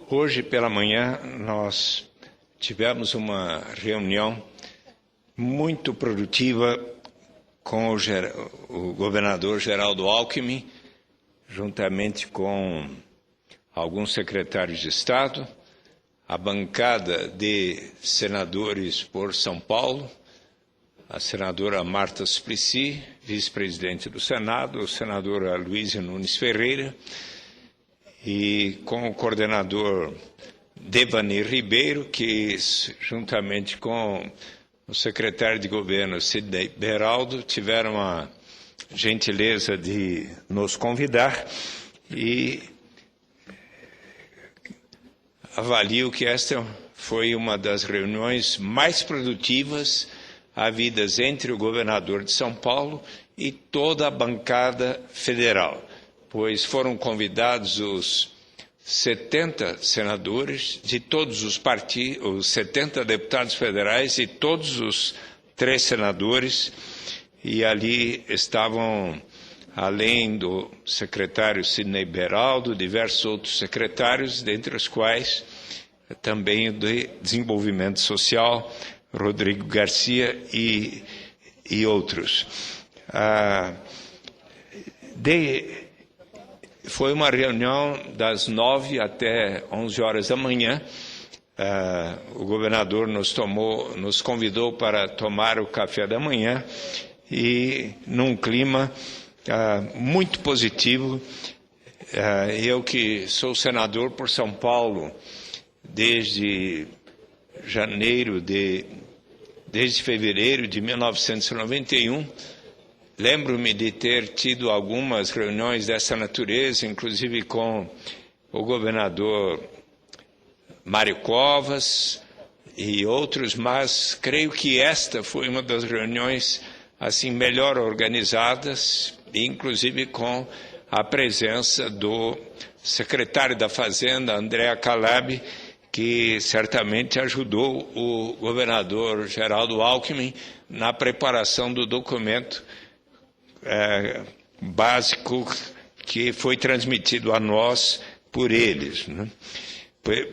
Hoje pela manhã nós tivemos uma reunião muito produtiva com o governador Geraldo Alckmin, juntamente com alguns secretários de Estado, a bancada de senadores por São Paulo, a senadora Marta Suplicy, vice-presidente do Senado, a senadora Luísa Nunes Ferreira, e com o coordenador Devanir Ribeiro, que, juntamente com o secretário de governo Sidney Beraldo, tiveram a gentileza de nos convidar e avalio que esta foi uma das reuniões mais produtivas havidas entre o governador de São Paulo e toda a bancada federal, pois foram convidados os 70 senadores de todos os partidos, os 70 deputados federais e todos os 3 senadores, e ali estavam, além do secretário Sidney Beraldo, diversos outros secretários, dentre os quais também o de Desenvolvimento Social, Rodrigo Garcia e outros. Foi uma reunião das 9 até 11 horas da manhã. O governador nos convidou para tomar o café da manhã e num clima muito positivo. Eu que sou senador por São Paulo desde fevereiro de 1991, lembro-me de ter tido algumas reuniões dessa natureza, inclusive com o governador Mário Covas e outros, mas creio que esta foi uma das reuniões assim melhor organizadas, inclusive com a presença do secretário da Fazenda, André Calab, que certamente ajudou o governador Geraldo Alckmin na preparação do documento básico que foi transmitido a nós por eles, né?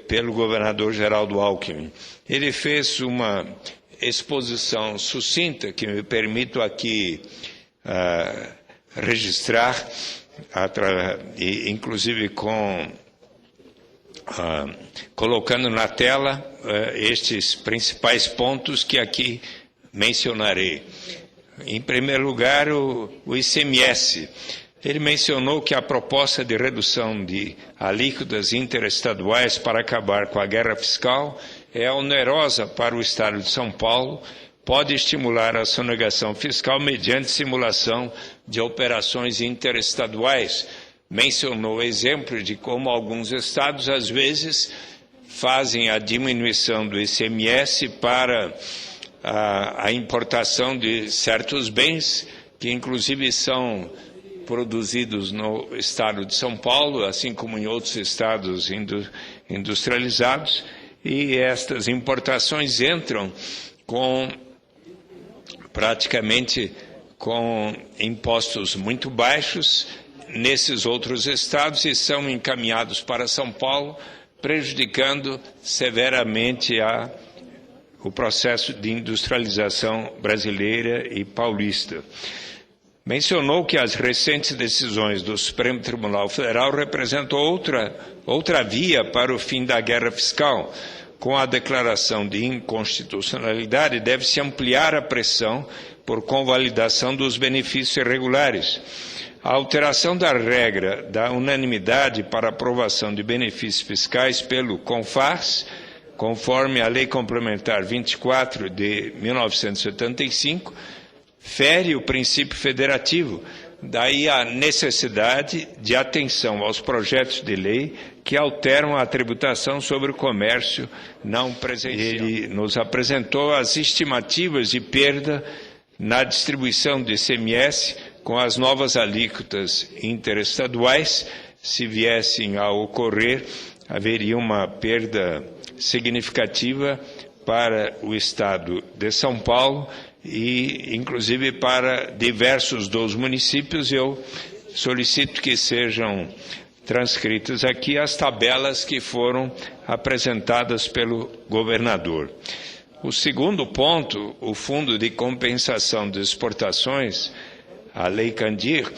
Pelo governador Geraldo Alckmin. Ele fez uma exposição sucinta, que me permito aqui registrar, inclusive colocando na tela estes principais pontos que aqui mencionarei. Em primeiro lugar, o ICMS. Ele mencionou que a proposta de redução de alíquotas interestaduais para acabar com a guerra fiscal é onerosa para o Estado de São Paulo, pode estimular a sonegação fiscal mediante simulação de operações interestaduais. Mencionou exemplos de como alguns estados, às vezes, fazem a diminuição do ICMS para a importação de certos bens, que inclusive são produzidos no estado de São Paulo, assim como em outros estados industrializados, e estas importações entram praticamente com impostos muito baixos nesses outros estados e são encaminhados para São Paulo, prejudicando severamente o processo de industrialização brasileira e paulista. Mencionou que as recentes decisões do Supremo Tribunal Federal representam outra via para o fim da guerra fiscal. Com a declaração de inconstitucionalidade, deve-se ampliar a pressão por convalidação dos benefícios irregulares. A alteração da regra da unanimidade para aprovação de benefícios fiscais pelo CONFAS, conforme a Lei Complementar 24 de 1975, fere o princípio federativo. Daí a necessidade de atenção aos projetos de lei que alteram a tributação sobre o comércio não presencial. Ele nos apresentou as estimativas de perda na distribuição de ICMS com as novas alíquotas interestaduais. Se viessem a ocorrer, haveria uma perda significativa para o Estado de São Paulo e, inclusive, para diversos dos municípios. Eu solicito que sejam transcritas aqui as tabelas que foram apresentadas pelo governador. O segundo ponto, o Fundo de Compensação de Exportações, a Lei Candir,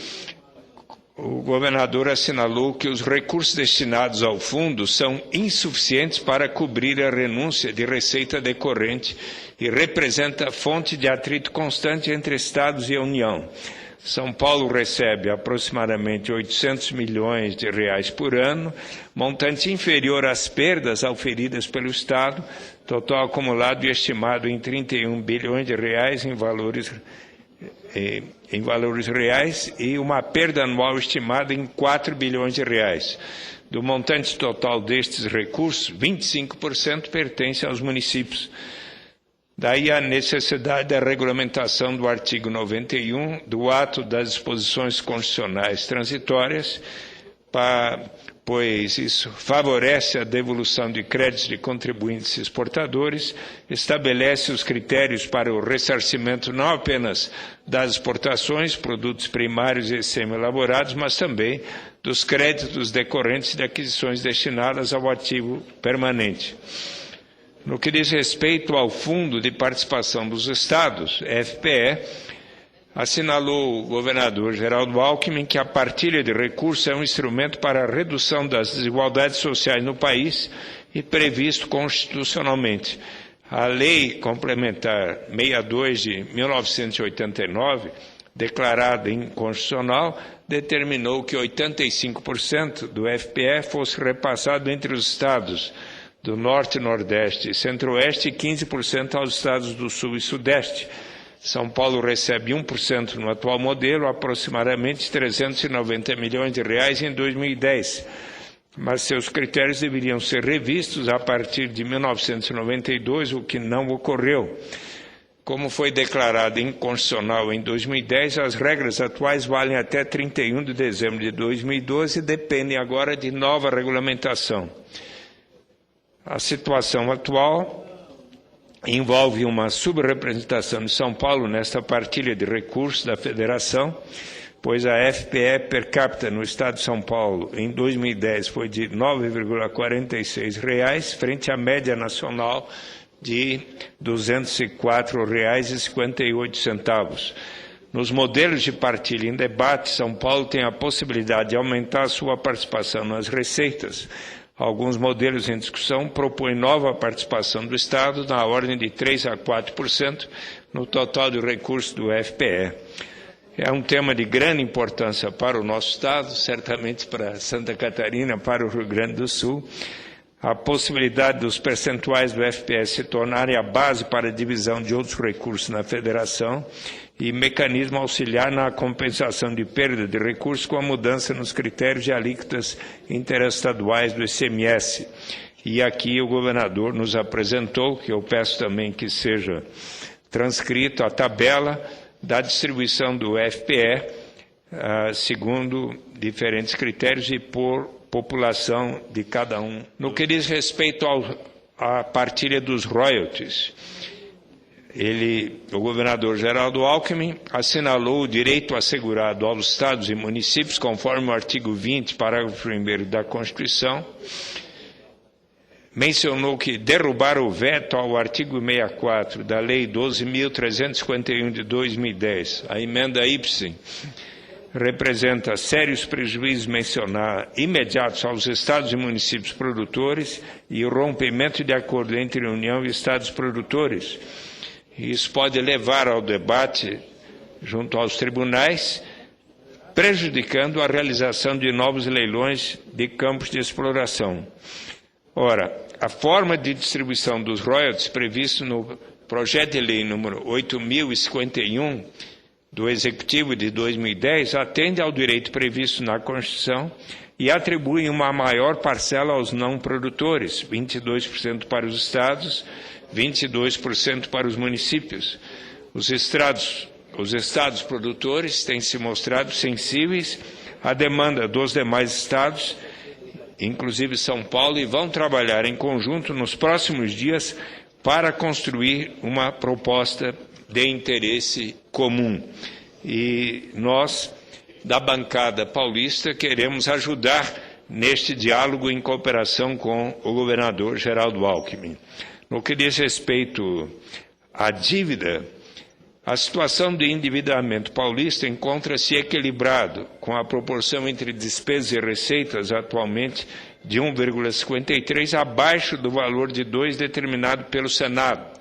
o governador assinalou que os recursos destinados ao fundo são insuficientes para cobrir a renúncia de receita decorrente e representa fonte de atrito constante entre Estados e a União. São Paulo recebe aproximadamente 800 milhões de reais por ano, montante inferior às perdas auferidas pelo Estado, total acumulado e estimado em 31 bilhões de reais em valores reais e uma perda anual estimada em 4 bilhões de reais. Do montante total destes recursos, 25% pertence aos municípios. Daí a necessidade da regulamentação do artigo 91 do ato das disposições constitucionais transitórias, pois isso favorece a devolução de créditos de contribuintes exportadores, estabelece os critérios para o ressarcimento não apenas das exportações, produtos primários e semi-elaborados, mas também dos créditos decorrentes de aquisições destinadas ao ativo permanente. No que diz respeito ao Fundo de Participação dos Estados, FPE, assinalou o governador Geraldo Alckmin que a partilha de recursos é um instrumento para a redução das desigualdades sociais no país e previsto constitucionalmente. A Lei Complementar 62 de 1989, declarada inconstitucional, determinou que 85% do FPE fosse repassado entre os estados do Norte, Nordeste e Centro-Oeste e 15% aos estados do Sul e Sudeste. São Paulo recebe 1% no atual modelo, aproximadamente 390 milhões de reais em 2010, mas seus critérios deveriam ser revistos a partir de 1992, o que não ocorreu. Como foi declarado inconstitucional em 2010, as regras atuais valem até 31 de dezembro de 2012 e dependem agora de nova regulamentação. A situação atual envolve uma subrepresentação de São Paulo nesta partilha de recursos da Federação, pois a FPE per capita no Estado de São Paulo em 2010 foi de R$ 9,46, frente à média nacional de R$ 204,58. Nos modelos de partilha em debate, São Paulo tem a possibilidade de aumentar sua participação nas receitas. Alguns modelos em discussão propõem nova participação do Estado na ordem de 3% a 4% no total de recursos do FPE. É um tema de grande importância para o nosso Estado, certamente para Santa Catarina, para o Rio Grande do Sul. A possibilidade dos percentuais do FPE se tornarem a base para a divisão de outros recursos na Federação e mecanismo auxiliar na compensação de perda de recursos com a mudança nos critérios de alíquotas interestaduais do ICMS. E aqui o governador nos apresentou, que eu peço também que seja transcrito, a tabela da distribuição do FPE, segundo diferentes critérios e por população de cada um. No que diz respeito à partilha dos royalties, o governador Geraldo Alckmin assinalou o direito assegurado aos estados e municípios, conforme o artigo 20, parágrafo 1º da Constituição, mencionou que derrubar o veto ao artigo 64 da Lei 12.351 de 2010, a emenda Ipsen, representa sérios prejuízos imediatos aos estados e municípios produtores e o rompimento de acordo entre a União e estados produtores. Isso pode levar ao debate junto aos tribunais, prejudicando a realização de novos leilões de campos de exploração. Ora, a forma de distribuição dos royalties previsto no projeto de lei número 8.051 do Executivo de 2010 atende ao direito previsto na Constituição e atribui uma maior parcela aos não produtores, 22% para os estados, 22% para os municípios. Os estados produtores têm se mostrado sensíveis à demanda dos demais estados, inclusive São Paulo, e vão trabalhar em conjunto nos próximos dias para construir uma proposta de interesse comum. E nós, da bancada paulista, queremos ajudar neste diálogo em cooperação com o governador Geraldo Alckmin. No que diz respeito à dívida, a situação do endividamento paulista encontra-se equilibrado, com a proporção entre despesas e receitas atualmente de 1,53, abaixo do valor de 2 determinado pelo Senado.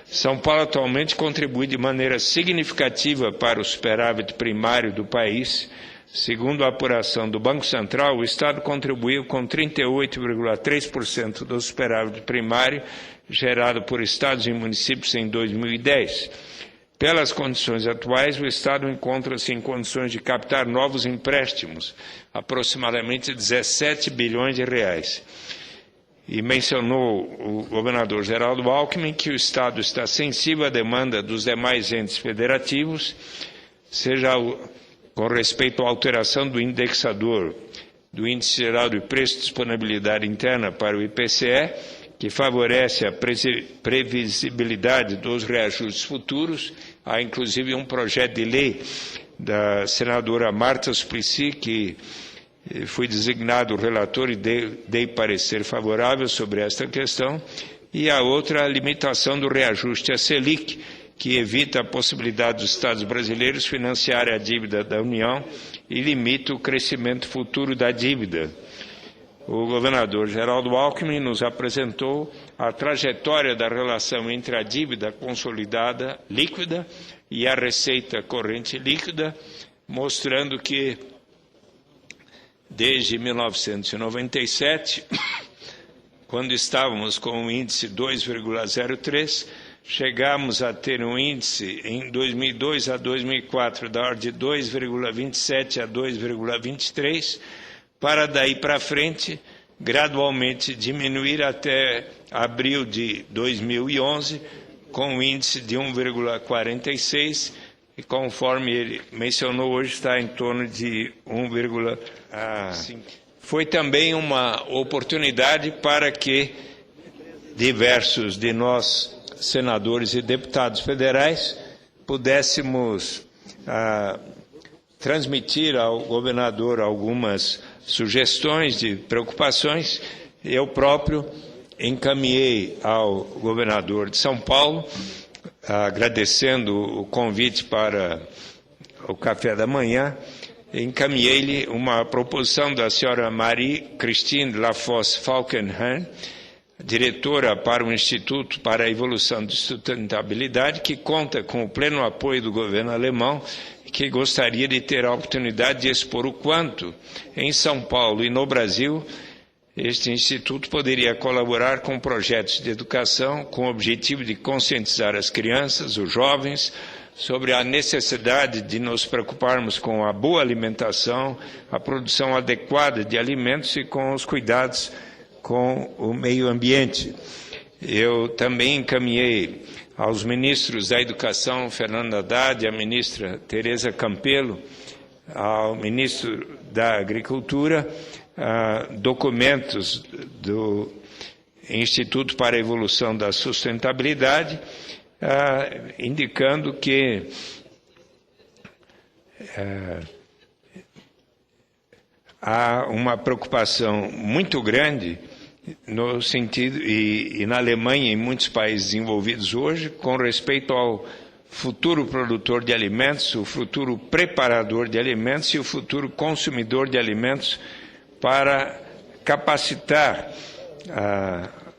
São Paulo atualmente contribui de maneira significativa para o superávit primário do país. Segundo a apuração do Banco Central, o Estado contribuiu com 38,3% do superávit primário gerado por estados e municípios em 2010. Pelas condições atuais, o Estado encontra-se em condições de captar novos empréstimos, aproximadamente 17 bilhões de reais. E mencionou o governador Geraldo Alckmin que o Estado está sensível à demanda dos demais entes federativos, seja com respeito à alteração do indexador do Índice Geral de Preço e Disponibilidade Interna para o IPCE, que favorece a previsibilidade dos reajustes futuros. Há, inclusive, um projeto de lei da senadora Marta Suplicy, que fui designado relator e dei parecer favorável sobre esta questão, e a outra, a limitação do reajuste à Selic, que evita a possibilidade dos Estados brasileiros financiarem a dívida da União e limita o crescimento futuro da dívida. O governador Geraldo Alckmin nos apresentou a trajetória da relação entre a dívida consolidada líquida e a receita corrente líquida, mostrando que, desde 1997, quando estávamos com o índice 2,03, chegamos a ter um índice em 2002 a 2004 da ordem de 2,27 a 2,23, para daí para frente gradualmente diminuir até abril de 2011, com um índice de 1,46, e conforme ele mencionou hoje está em torno de 1,5. Foi também uma oportunidade para que diversos de nós, senadores e deputados federais, pudéssemos transmitir ao governador algumas sugestões de preocupações. Eu próprio encaminhei ao governador de São Paulo, agradecendo o convite para o café da manhã, encaminhei-lhe uma proposição da senhora Marie-Christine Lafosse Falkenhayn, diretora para o Instituto para a Evolução de Sustentabilidade, que conta com o pleno apoio do governo alemão, que gostaria de ter a oportunidade de expor o quanto, em São Paulo e no Brasil, este instituto poderia colaborar com projetos de educação com o objetivo de conscientizar as crianças, os jovens, sobre a necessidade de nos preocuparmos com a boa alimentação, a produção adequada de alimentos e com os cuidados com o meio ambiente. Eu também encaminhei aos ministros da Educação, Fernando Haddad, e à ministra Tereza Campelo, ao ministro da Agricultura, documentos do Instituto para a Evolução da Sustentabilidade, indicando que há uma preocupação muito grande no sentido, e na Alemanha e em muitos países desenvolvidos hoje, com respeito ao futuro produtor de alimentos, o futuro preparador de alimentos e o futuro consumidor de alimentos, para capacitar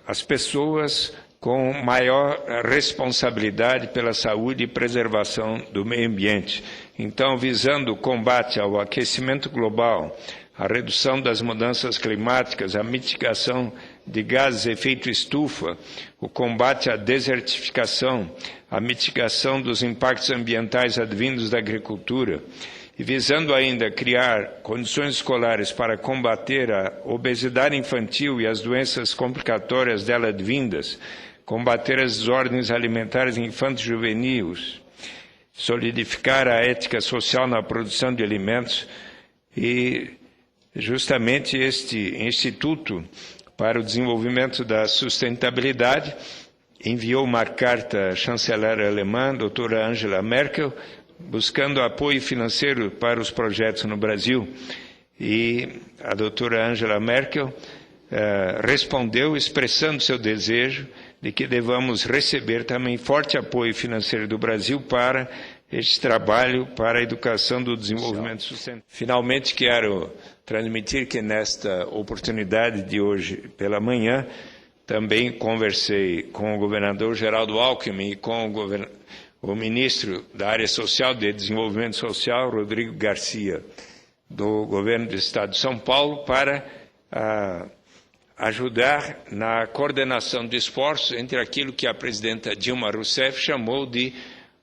as pessoas com maior responsabilidade pela saúde e preservação do meio ambiente. Então, visando o combate ao aquecimento global, a redução das mudanças climáticas, a mitigação de gases de efeito estufa, o combate à desertificação, a mitigação dos impactos ambientais advindos da agricultura, e visando ainda criar condições escolares para combater a obesidade infantil e as doenças complicatórias dela advindas, combater as desordens alimentares infantis juvenis, solidificar a ética social na produção de alimentos, e justamente este Instituto para o Desenvolvimento da Sustentabilidade enviou uma carta à chanceler alemã, doutora Angela Merkel, buscando apoio financeiro para os projetos no Brasil. e a doutora Angela Merkel respondeu expressando seu desejo de que devamos receber também forte apoio financeiro do Brasil para este trabalho para a educação do desenvolvimento sustentável. Finalmente, quero transmitir que nesta oportunidade de hoje pela manhã, também conversei com o governador Geraldo Alckmin e com o ministro da área social de desenvolvimento social, Rodrigo Garcia, do governo do estado de São Paulo, para ajudar na coordenação de esforços entre aquilo que a presidenta Dilma Rousseff chamou de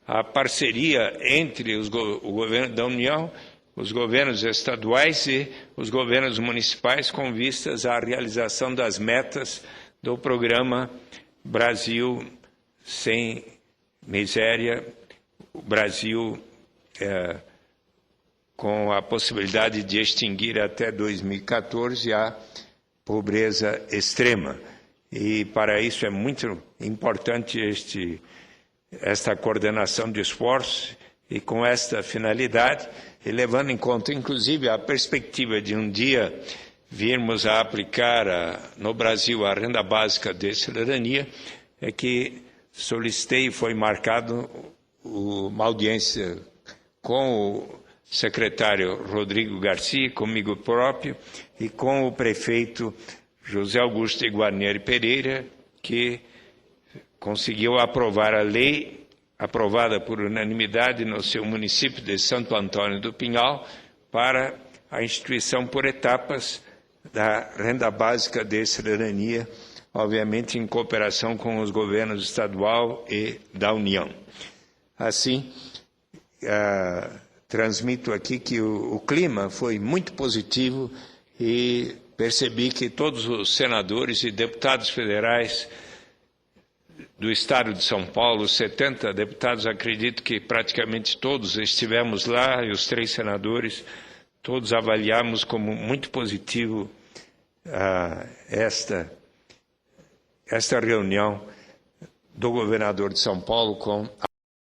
a parceria entre o governo da União, os governos estaduais e os governos municipais com vistas à realização das metas do programa Brasil Sem Miséria, o Brasil com a possibilidade de extinguir até 2014 a pobreza extrema. E para isso é muito importante esta coordenação de esforços e com esta finalidade, e levando em conta inclusive a perspectiva de um dia virmos a aplicar no Brasil a renda básica de cidadania, é que solicitei e foi marcado uma audiência com o secretário Rodrigo Garcia, comigo próprio, e com o prefeito José Augusto de Guarnieri Pereira, que conseguiu aprovar a lei, aprovada por unanimidade no seu município de Santo Antônio do Pinhal, para a instituição por etapas da renda básica de cidadania, obviamente em cooperação com os governos estadual e da União. Assim, transmito aqui que o clima foi muito positivo e percebi que todos os senadores e deputados federais do Estado de São Paulo, 70 deputados, acredito que praticamente todos estivemos lá, e os 3 senadores, todos avaliamos como muito positivo esta reunião do governador de São Paulo com a